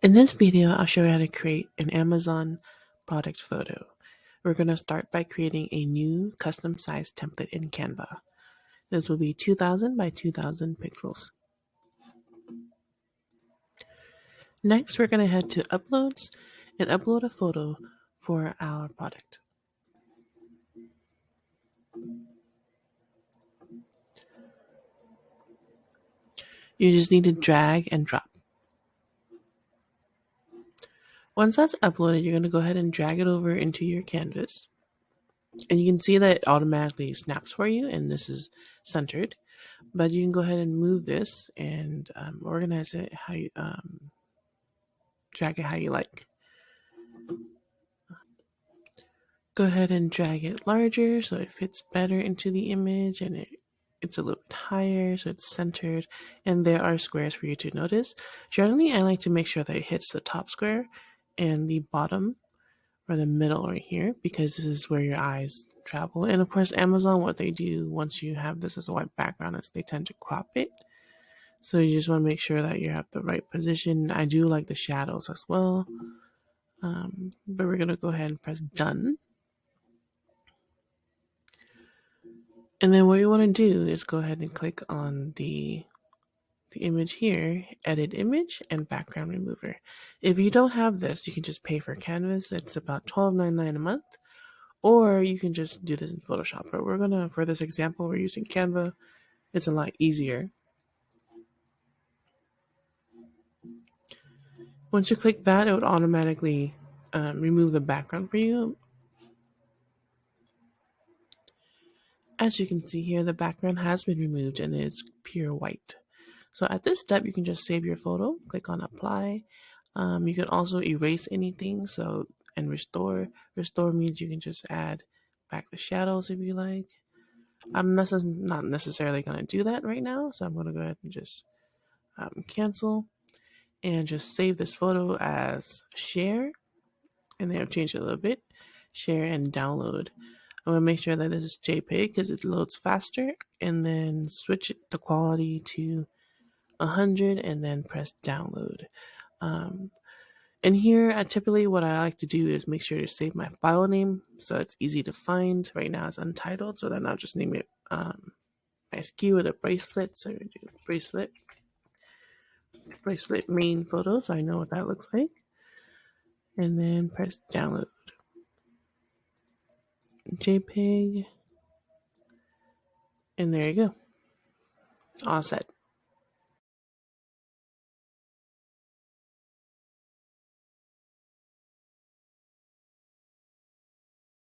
In this video, I'll show you how to create an Amazon product photo. We're going to start by creating a new custom size template in Canva. This will be 2000 by 2000 pixels. Next, we're going to head to Uploads and upload a photo for our product. You just need to drag and drop. Once that's uploaded, you're going to go ahead and drag it over into your canvas. And you can see that it automatically snaps for you, and this is centered. But you can go ahead and move this and organize it how you drag it how you like. Go ahead and drag it larger so it fits better into the image, and it's a little bit higher so it's centered, and there are squares for you to notice. Generally, I like to make sure that it hits the top square and the bottom or the middle right here, because this is where your eyes travel. And of course, Amazon, what they do once you have this as a white background is they tend to crop it. So you just want to make sure that you have the right position. I do like the shadows as well. But we're going to go ahead and press done. And then what you want to do is go ahead and click on the image here, edit image and background remover. If you don't have this, you can just pay for Canvas. It's about $12.99 a month, or you can just do this in Photoshop. But we're gonna, for this example, we're using Canva. It's a lot easier. Once you click that, it would automatically remove the background for you. As you can see here, the background has been removed and it's pure white. So at this step, you can just save your photo, click on apply. You can also erase anything, and restore. Restore means you can just add back the shadows if you like. I'm not necessarily going to do that right now, so I'm going to go ahead and just cancel and just save this photo as share. And then I've changed it a little bit, share and download. I'm going to make sure that this is JPEG because it loads faster, and then switch the quality to 100 and then press download. And here, typically what I like to do is make sure to save my file name so it's easy to find. Right now it's untitled, so then I'll just name it my SKU with a bracelet. So we do bracelet main photo, so I know what that looks like. And then press download. JPEG. And there you go. All set.